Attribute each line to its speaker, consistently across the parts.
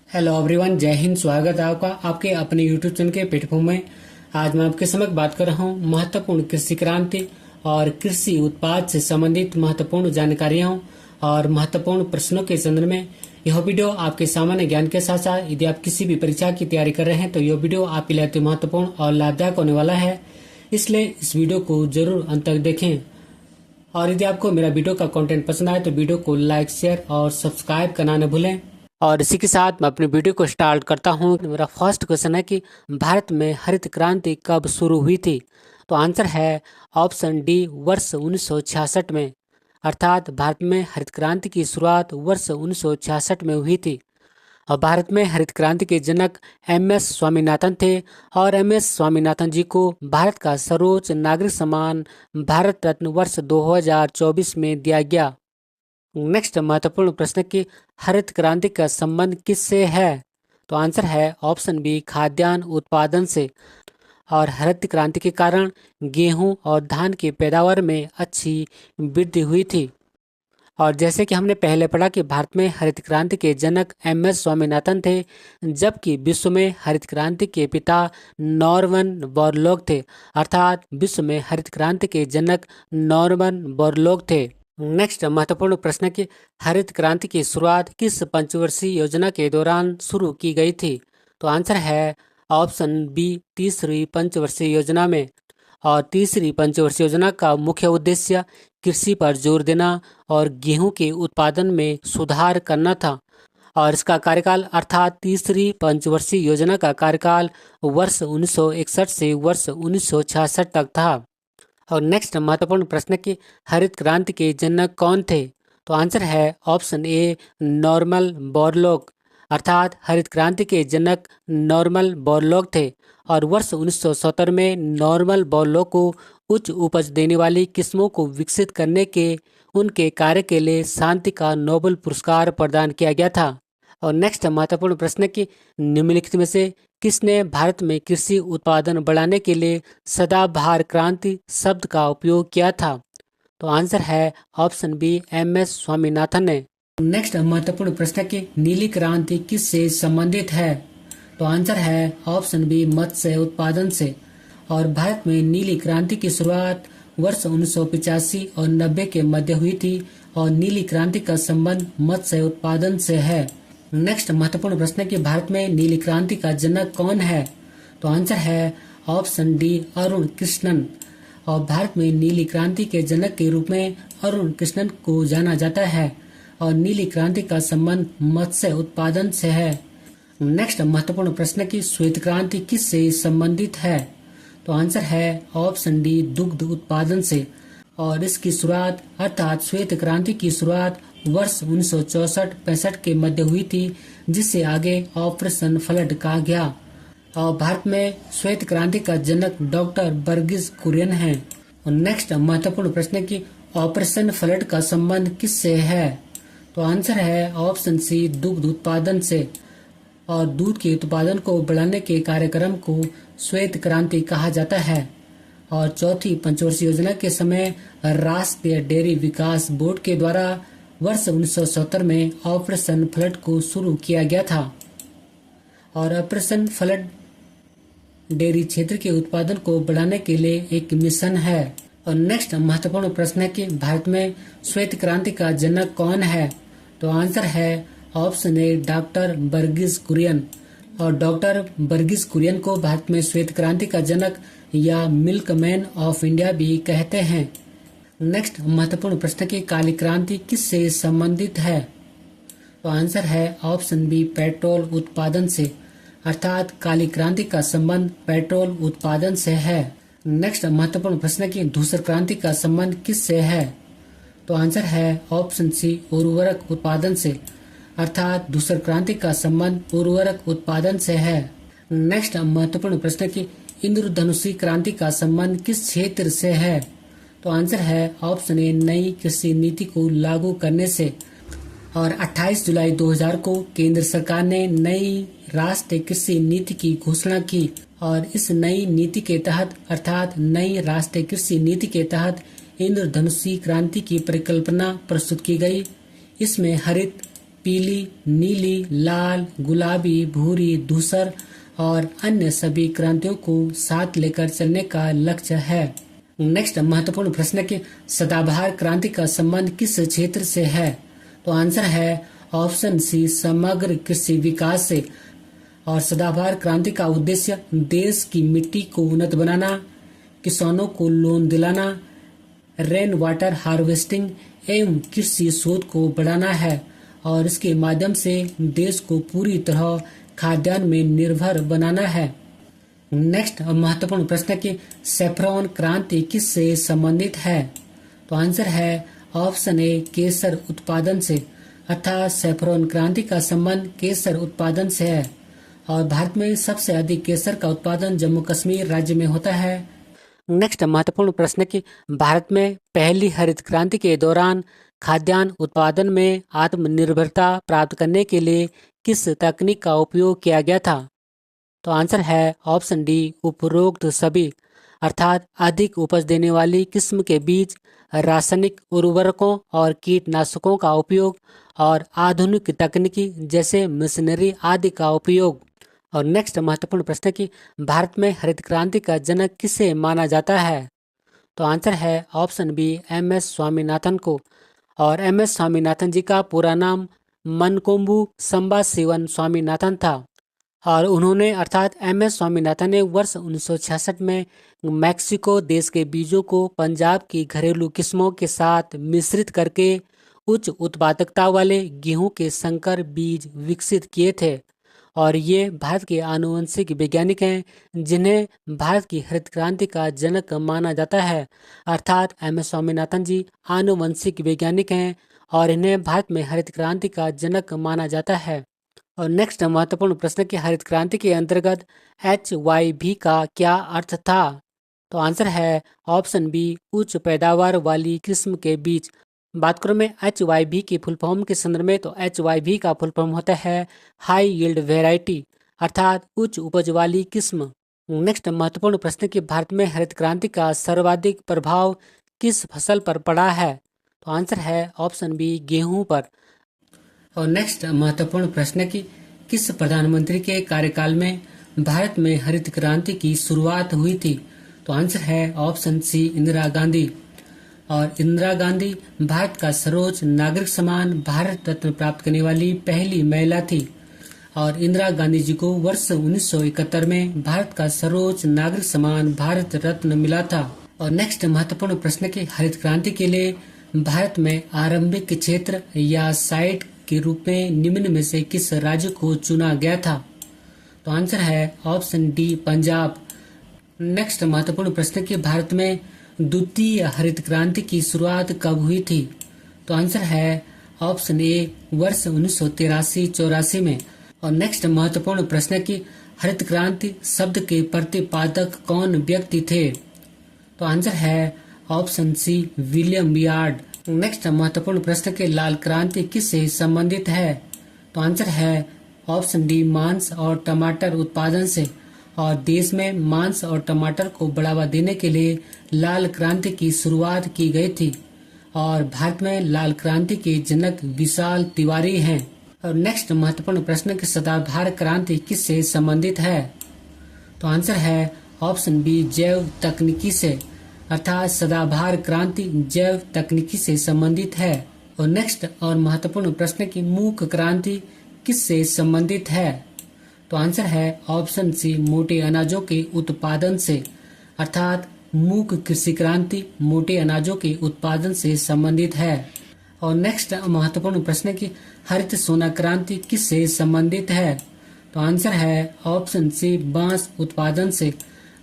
Speaker 1: Hello everyone, जय हिंद। स्वागत है आपका आपके अपने यूट्यूब चैनल के प्लेटफॉर्म में। आज मैं आपके समक्ष बात कर रहा हूँ महत्वपूर्ण कृषि क्रांति और कृषि उत्पाद से संबंधित महत्वपूर्ण जानकारियां और महत्वपूर्ण प्रश्नों के संदर्भ में। यह वीडियो आपके सामान्य ज्ञान के साथ साथ यदि आप किसी भी परीक्षा की तैयारी कर रहे हैं तो यह वीडियो आपके लिए अति महत्वपूर्ण और लाभदायक होने वाला है, इसलिए इस वीडियो को जरूर अंत तक देखें। और यदि आपको मेरा वीडियो का कंटेंट पसंद आए तो वीडियो को लाइक, शेयर और सब्सक्राइब करना न भूलें। और इसी के साथ मैं अपनी वीडियो को स्टार्ट करता हूँ। मेरा फर्स्ट क्वेश्चन है कि भारत में हरित क्रांति कब शुरू हुई थी? तो आंसर है ऑप्शन डी, वर्ष 1966 में। अर्थात भारत में हरित क्रांति की शुरुआत वर्ष 1966 में हुई थी। और भारत में हरित क्रांति के जनक एम.एस. स्वामीनाथन थे और एम.एस. स्वामीनाथन जी को भारत का सर्वोच्च नागरिक सम्मान भारत रत्न वर्ष 2024 में दिया गया। नेक्स्ट महत्वपूर्ण प्रश्न की हरित क्रांति का संबंध किससे है? तो आंसर है ऑप्शन बी, खाद्यान्न उत्पादन से। और हरित क्रांति के कारण गेहूं और धान की पैदावार में अच्छी वृद्धि हुई थी। और जैसे कि हमने पहले पढ़ा कि भारत में हरित क्रांति के जनक एम.एस. स्वामीनाथन थे, जबकि विश्व में हरित क्रांति के पिता नॉर्मन बोरलॉग थे। अर्थात विश्व में हरित क्रांति के जनक नॉर्मन बोरलॉग थे। नेक्स्ट महत्वपूर्ण प्रश्न की हरित क्रांति की शुरुआत किस पंचवर्षीय योजना के दौरान शुरू की गई थी? तो आंसर है ऑप्शन बी, तीसरी पंचवर्षीय योजना में। और तीसरी पंचवर्षीय योजना का मुख्य उद्देश्य कृषि पर जोर देना और गेहूं के उत्पादन में सुधार करना था। और इसका कार्यकाल अर्थात तीसरी पंचवर्षीय योजना का कार्यकाल वर्ष 1961 से वर्ष 1966 तक था। और नेक्स्ट महत्वपूर्ण प्रश्न की हरित क्रांति के जनक कौन थे? तो आंसर है ऑप्शन ए, नॉर्मन बोरलॉग। अर्थात हरित क्रांति के जनक नॉर्मन बोरलॉग थे। और वर्ष 1970 में नॉर्मन बोरलॉग को उच्च उपज देने वाली किस्मों को विकसित करने के उनके कार्य के लिए शांति का नोबेल पुरस्कार प्रदान किया गया था। और नेक्स्ट महत्वपूर्ण प्रश्न की निम्नलिखित में से किसने भारत में कृषि उत्पादन बढ़ाने के लिए सदाबहार क्रांति शब्द का उपयोग किया था? तो आंसर है ऑप्शन बी, एम.एस. स्वामीनाथन ने। नेक्स्ट महत्वपूर्ण प्रश्न की नीली क्रांति किससे संबंधित है? तो आंसर है ऑप्शन बी, मत्स्य उत्पादन से। और भारत में नीली क्रांति की शुरुआत वर्ष 1985 और 90 के मध्य हुई थी और नीली क्रांति का संबंध मत्स्य उत्पादन से है। नेक्स्ट महत्वपूर्ण प्रश्न कि भारत में नीली क्रांति का जनक कौन है? तो आंसर है ऑप्शन डी, अरुण कृष्णन। और भारत में नीली क्रांति के जनक के रूप में अरुण कृष्णन को जाना जाता है और नीली क्रांति का संबंध मत्स्य उत्पादन से है। नेक्स्ट महत्वपूर्ण प्रश्न की श्वेत क्रांति किससे संबंधित है? तो आंसर है ऑप्शन डी, दुग्ध उत्पादन से। और इसकी शुरुआत अर्थात श्वेत क्रांति की शुरुआत वर्ष 1964-65 के मध्य हुई थी, जिससे आगे ऑपरेशन फ्लड कहा गया। और भारत में श्वेत क्रांति का जनक डॉक्टर वर्गीस कुरियन है। और नेक्स्ट महत्वपूर्ण प्रश्न की ऑपरेशन फ्लड का संबंध किससे है? तो आंसर है ऑप्शन सी, दुग्ध उत्पादन से। और दूध के उत्पादन को बढ़ाने के कार्यक्रम को श्वेत क्रांति कहा जाता है। और चौथी पंचवर्षीय योजना के समय राष्ट्रीय डेयरी विकास बोर्ड के द्वारा वर्ष 1970 में ऑपरेशन फ्लड को शुरू किया गया था। और ऑपरेशन फ्लड डेयरी क्षेत्र के उत्पादन को बढ़ाने के लिए एक मिशन है। और नेक्स्ट महत्वपूर्ण प्रश्न है कि भारत में श्वेत क्रांति का जनक कौन है? तो आंसर है option A, doctor Verghese Kurien. और डॉक्टर वर्गीस कुरियन को भारत में श्वेत क्रांति का जनक या मिल्कमैन ऑफ इंडिया भी कहते हैं। नेक्स्ट महत्वपूर्ण प्रश्न की काली क्रांति किससे संबंधित है? तो आंसर है ऑप्शन बी, पेट्रोल उत्पादन से। अर्थात काली क्रांति का संबंध पेट्रोल उत्पादन से है। नेक्स्ट महत्वपूर्ण प्रश्न की धूसर क्रांति का संबंध किससे है? तो आंसर है ऑप्शन सी, उर्वरक उत्पादन से। अर्थात धूसर क्रांति का संबंध उर्वरक उत्पादन से है। नेक्स्ट महत्वपूर्ण प्रश्न की इंद्रधनुषी क्रांति का संबंध किस क्षेत्र से है? तो आंसर है ऑप्शन ए, नई कृषि नीति को लागू करने से। और 28 जुलाई 2000 को केंद्र सरकार ने नई राष्ट्रीय कृषि नीति की घोषणा की। और इस नई नीति के तहत अर्थात नई राष्ट्रीय कृषि नीति के तहत इंद्रधनुषी क्रांति की परिकल्पना प्रस्तुत की गई। इसमें हरित पीली, नीली, लाल, गुलाबी, भूरी, धूसर और अन्य सभी क्रांतियों को साथ लेकर चलने का लक्ष्य है। नेक्स्ट महत्वपूर्ण प्रश्न है कि सदाबहार क्रांति का संबंध किस क्षेत्र से है? तो आंसर है ऑप्शन सी, समग्र कृषि विकास से। और सदाबहार क्रांति का उद्देश्य देश की मिट्टी को उन्नत बनाना, किसानों को लोन दिलाना, रेन वाटर हार्वेस्टिंग एवं कृषि शोध को बढ़ाना है और इसके माध्यम से देश को पूरी तरह खाद्यान्न में निर्भर बनाना है। नेक्स्ट महत्वपूर्ण प्रश्न है कि सैफरॉन क्रांति किससे संबंधित है? तो आंसर है ऑप्शन ए, केसर उत्पादन से। अर्थात सैफरॉन क्रांति का संबंध केसर उत्पादन से है और भारत में सबसे अधिक केसर का उत्पादन जम्मू कश्मीर राज्य में होता है। नेक्स्ट महत्वपूर्ण प्रश्न कि भारत में पहली हरित क्रांति के दौरान खाद्यान्न उत्पादन में आत्मनिर्भरता प्राप्त करने के लिए किस तकनीक का उपयोग किया गया था? तो आंसर है ऑप्शन डी, उपरोक्त सभी। अर्थात अधिक उपज देने वाली किस्म के बीज, रासायनिक उर्वरकों और कीटनाशकों का उपयोग और आधुनिक तकनीकी जैसे मशीनरी आदि का उपयोग। और नेक्स्ट महत्वपूर्ण प्रश्न है कि भारत में हरित क्रांति का जनक किसे माना जाता है? तो आंसर है ऑप्शन बी, एम.एस. स्वामीनाथन को। और एम.एस. स्वामीनाथन जी का पूरा नाम मनकोम्बू संबाशिवन स्वामीनाथन था और उन्होंने अर्थात एम.एस. स्वामीनाथन ने वर्ष 1966 में मैक्सिको देश के बीजों को पंजाब की घरेलू किस्मों के साथ मिश्रित करके उच्च उत्पादकता वाले गेहूं के संकर बीज विकसित किए थे। और ये भारत के आनुवंशिक वैज्ञानिक हैं जिन्हें भारत की हरित क्रांति का जनक माना जाता है। अर्थात एम.एस. स्वामीनाथन जी आनुवंशिक वैज्ञानिक हैं और इन्हें भारत में हरित क्रांति का जनक माना जाता है। और नेक्स्ट महत्वपूर्ण प्रश्न की हरित क्रांति के अंतर्गत HYV का क्या अर्थ था? तो आंसर है ऑप्शन बी, उच्च पैदावार वाली किस्म के बीज। बात करूं मैं HYV की फुल फॉर्म के संदर्भ में तो HYV का फुल फॉर्म होता है हाई यील्ड वेराइटी, अर्थात उच्च उपज वाली किस्म। नेक्स्ट महत्वपूर्ण प्रश्न कि भारत में हरित क्रांति का सर्वाधिक प्रभाव किस फसल पर पड़ा है? तो आंसर है ऑप्शन बी, गेहूं पर। और नेक्स्ट महत्वपूर्ण प्रश्न कि किस प्रधानमंत्री के कार्यकाल में भारत में हरित क्रांति की शुरुआत हुई थी? तो आंसर है ऑप्शन सी, इंदिरा गांधी। और इंदिरा गांधी भारत का सर्वोच्च नागरिक सम्मान भारत रत्न प्राप्त करने वाली पहली महिला थी और इंदिरा गांधी जी को वर्ष 1971 में भारत का सर्वोच्च नागरिक सम्मान भारत रत्न मिला था। और नेक्स्ट महत्वपूर्ण प्रश्न कि हरित क्रांति के लिए भारत में आरंभिक क्षेत्र या साइट के रूप में निम्न में से किस राज्य को चुना गया था? तो आंसर है ऑप्शन डी, पंजाब। नेक्स्ट महत्वपूर्ण प्रश्न कि भारत में द्वितीय हरित क्रांति की शुरुआत कब हुई थी? तो आंसर है ऑप्शन ए, वर्ष 1983-84 में। और नेक्स्ट महत्वपूर्ण प्रश्न कि हरित क्रांति शब्द के प्रतिपादक कौन व्यक्ति थे? तो आंसर है ऑप्शन सी, विलियम बियार्ड। नेक्स्ट महत्वपूर्ण प्रश्न के लाल क्रांति किससे संबंधित है? तो आंसर है ऑप्शन डी, मांस और टमाटर उत्पादन से। और देश में मांस और टमाटर को बढ़ावा देने के लिए लाल क्रांति की शुरुआत की गई थी और भारत में लाल क्रांति के जनक विशाल तिवारी हैं। और नेक्स्ट महत्वपूर्ण प्रश्न कि सदाबहार क्रांति किससे संबंधित है? तो आंसर है ऑप्शन बी, जैव तकनीकी से। अर्थात सदाबहार क्रांति जैव तकनीकी से संबंधित है। और नेक्स्ट और महत्वपूर्ण प्रश्न की मूक क्रांति किससे संबंधित है? तो आंसर है ऑप्शन सी, मोटे अनाजों के उत्पादन से। अर्थात मूक कृषि क्रांति मोटे अनाजों के उत्पादन से संबंधित है। और नेक्स्ट महत्वपूर्ण प्रश्न की हरित सोना क्रांति किससे संबंधित है? तो आंसर है ऑप्शन सी, बांस उत्पादन से।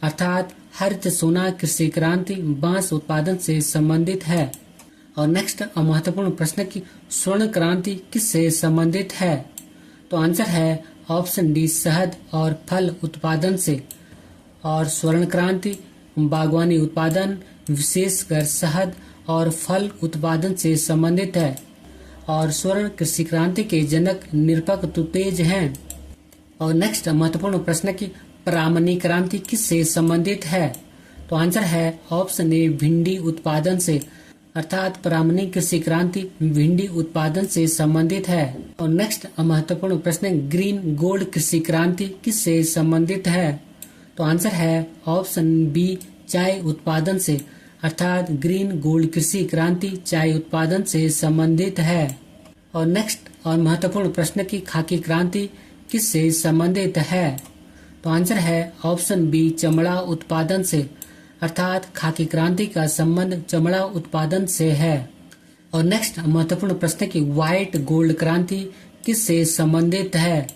Speaker 1: अर्थात हरित सोना कृषि क्रांति बांस उत्पादन से संबंधित है। और नेक्स्ट महत्वपूर्ण प्रश्न की स्वर्ण क्रांति किससे संबंधित है? तो आंसर है ऑप्शन डी, शहद और फल उत्पादन से। और स्वर्ण क्रांति बागवानी उत्पादन विशेषकर शहद और फल उत्पादन से संबंधित है। और स्वर्ण कृषि क्रांति के जनक निरपक तुतेज हैं। और नेक्स्ट महत्वपूर्ण प्रश्न की प्रामणी क्रांति किससे संबंधित है? तो आंसर है ऑप्शन ए, भिंडी उत्पादन से। अर्थात प्रारंभिक कृषि क्रांति भिंडी उत्पादन से संबंधित है। और नेक्स्ट महत्वपूर्ण प्रश्न है, ग्रीन गोल्ड कृषि क्रांति किससे संबंधित है? तो आंसर है ऑप्शन बी, चाय उत्पादन से, अर्थात ग्रीन गोल्ड कृषि क्रांति चाय उत्पादन से संबंधित है। और नेक्स्ट और महत्वपूर्ण प्रश्न की खाकी क्रांति किससे संबंधित है? तो आंसर है ऑप्शन बी, चमड़ा उत्पादन से, अर्थात खाकी क्रांति का संबंध चमड़ा उत्पादन से है। और नेक्स्ट महत्वपूर्ण प्रश्न की व्हाइट गोल्ड क्रांति किससे संबंधित है?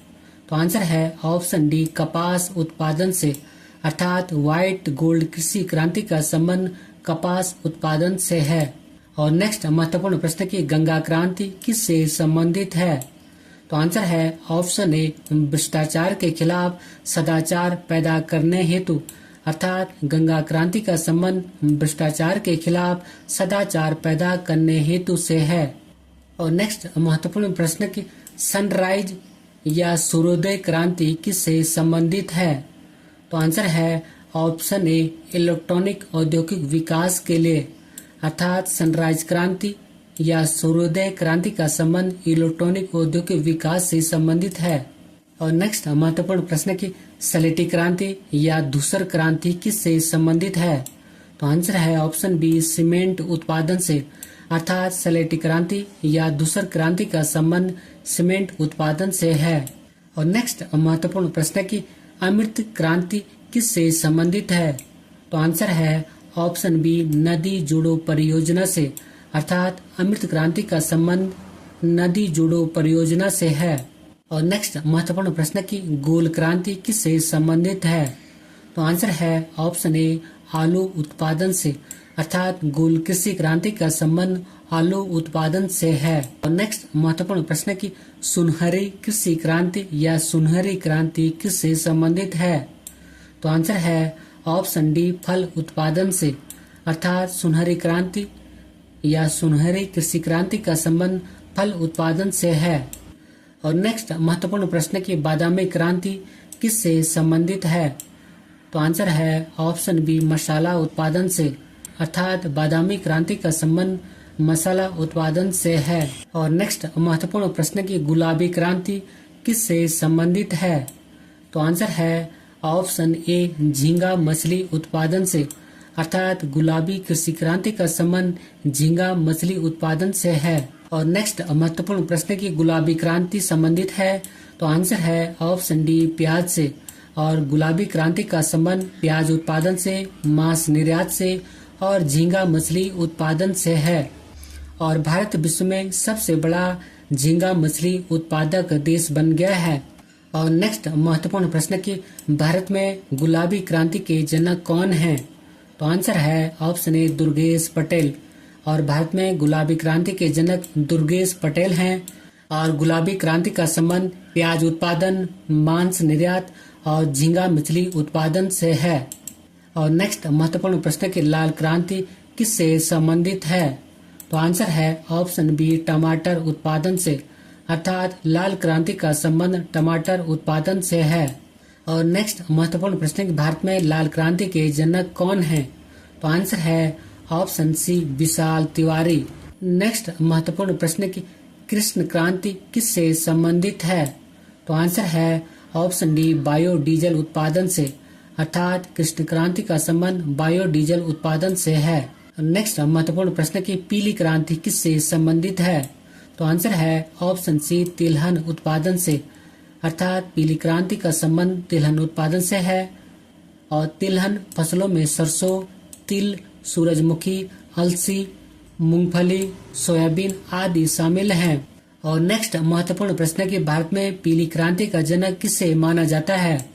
Speaker 1: तो आंसर है ऑप्शन डी, कपास उत्पादन से, अर्थात व्हाइट गोल्ड कृषि क्रांति का संबंध कपास उत्पादन से है। और नेक्स्ट महत्वपूर्ण प्रश्न की गंगा क्रांति किससे संबंधित है? तो आंसर है ऑप्शन ए, भ्रष्टाचार के खिलाफ सदाचार पैदा करने हेतु, अर्थात गंगा क्रांति का संबंध भ्रष्टाचार के खिलाफ सदाचार पैदा करने हेतु से है। और नेक्स्ट महत्वपूर्ण प्रश्न की सनराइज या सूर्योदय क्रांति किससे संबंधित है? तो आंसर है ऑप्शन ए, इलेक्ट्रॉनिक औद्योगिक विकास के लिए, अर्थात सनराइज क्रांति या सूर्योदय क्रांति का संबंध इलेक्ट्रॉनिक औद्योगिक विकास से संबंधित है। और नेक्स्ट महत्वपूर्ण प्रश्न की सलेटी क्रांति या धूसर क्रांति किससे संबंधित है? तो आंसर है ऑप्शन बी, सीमेंट उत्पादन से, अर्थात सलेटी क्रांति या धूसर क्रांति का संबंध सीमेंट उत्पादन से है। और नेक्स्ट महत्वपूर्ण प्रश्न की अमृत क्रांति किससे संबंधित है? तो आंसर है ऑप्शन बी, नदी जोड़ो परियोजना से, अर्थात अमृत क्रांति का संबंध नदी जोड़ो परियोजना से है। और नेक्स्ट महत्वपूर्ण प्रश्न की गोल क्रांति किससे संबंधित है? तो आंसर है ऑप्शन ए, आलू उत्पादन से, अर्थात गोल कृषि क्रांति का संबंध आलू उत्पादन से है। और नेक्स्ट महत्वपूर्ण प्रश्न की सुनहरी कृषि क्रांति या सुनहरी क्रांति किससे संबंधित है? तो आंसर है ऑप्शन डी, फल उत्पादन से, अर्थात सुनहरी क्रांति या सुनहरी कृषि क्रांति का संबंध फल उत्पादन से है। और नेक्स्ट महत्वपूर्ण प्रश्न की बादामी क्रांति किससे संबंधित है? तो आंसर है ऑप्शन बी, मसाला उत्पादन से, अर्थात बादामी क्रांति का संबंध मसाला उत्पादन से है। और नेक्स्ट महत्वपूर्ण प्रश्न की गुलाबी क्रांति किससे संबंधित है? तो आंसर है ऑप्शन ए, झींगा मछली उत्पादन से, अर्थात गुलाबी कृषि क्रांति का संबंध झींगा मछली उत्पादन से है। और नेक्स्ट महत्वपूर्ण प्रश्न की गुलाबी क्रांति संबंधित है? तो आंसर है ऑप्शन डी, प्याज से, और गुलाबी क्रांति का संबंध प्याज उत्पादन से, मांस निर्यात से और झींगा मछली उत्पादन से है। और भारत विश्व में सबसे बड़ा झींगा मछली उत्पादक देश बन गया है। और नेक्स्ट महत्वपूर्ण प्रश्न की भारत में गुलाबी क्रांति के जनक कौन हैं? तो आंसर है ऑप्शन ए, दुर्गेश पटेल। और भारत में गुलाबी क्रांति के जनक दुर्गेश पटेल हैं। और गुलाबी क्रांति का संबंध प्याज उत्पादन, मांस निर्यात और झींगा मछली उत्पादन से है। और नेक्स्ट महत्वपूर्ण प्रश्न की लाल क्रांति किससे संबंधित है? तो आंसर है ऑप्शन बी, टमाटर उत्पादन से, अर्थात लाल क्रांति का संबंध टमाटर उत्पादन से है। और नेक्स्ट महत्वपूर्ण प्रश्न की भारत में लाल क्रांति के जनक कौन हैं? तो आंसर है ऑप्शन सी, विशाल तिवारी। नेक्स्ट महत्वपूर्ण प्रश्न की कृष्ण क्रांति किससे संबंधित है? तो आंसर है ऑप्शन डी, बायोडीजल उत्पादन से, अर्थात कृष्ण क्रांति का संबंध बायोडीजल उत्पादन से है। नेक्स्ट महत्वपूर्ण प्रश्न की पीली क्रांति किससे संबंधित है? तो आंसर है ऑप्शन सी, तिलहन उत्पादन से, अर्थात पीली क्रांति का संबंध तिलहन उत्पादन से है। और तिलहन फसलों में सरसों, तिल, सूरजमुखी, अलसी, मूंगफली, सोयाबीन आदि शामिल हैं। और नेक्स्ट महत्वपूर्ण प्रश्न की भारत में पीली क्रांति का जनक किसे माना जाता है?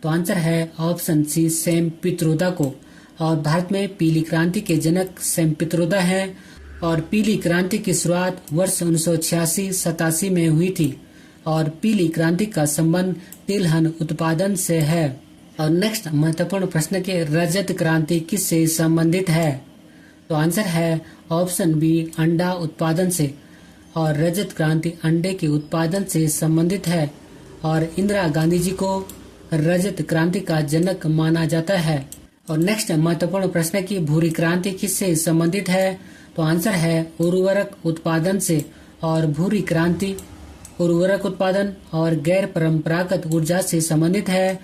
Speaker 1: तो आंसर है ऑप्शन सी, सैम पित्रोदा को। और भारत में पीली क्रांति के जनक सैम पित्रोदा हैं। और पीली क्रांति की शुरुआत वर्ष 1986-87 में हुई थी। और पीली क्रांति का संबंध तिलहन उत्पादन से है। और नेक्स्ट महत्वपूर्ण प्रश्न के रजत क्रांति किससे संबंधित है? तो आंसर है ऑप्शन बी, अंडा उत्पादन से। और रजत क्रांति अंडे के उत्पादन से संबंधित है। और इंदिरा गांधी जी को रजत क्रांति का जनक माना जाता है। और नेक्स्ट महत्वपूर्ण प्रश्न की भूरी क्रांति किससे संबंधित है? तो आंसर है उर्वरक उत्पादन से। और भूरी क्रांति उर्वरक उत्पादन और गैर परंपरागत ऊर्जा से संबंधित है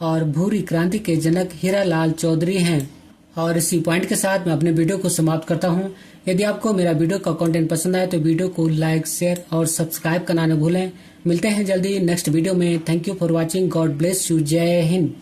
Speaker 1: और भूरी क्रांति के जनक हीरालाल चौधरी हैं। और इसी पॉइंट के साथ मैं अपने वीडियो को समाप्त करता हूं। यदि आपको मेरा वीडियो का कंटेंट पसंद आए तो वीडियो को लाइक, शेयर और सब्सक्राइब करना न भूलें। मिलते हैं जल्दी नेक्स्ट वीडियो में। Thank you for watching. God bless you. जय हिंद।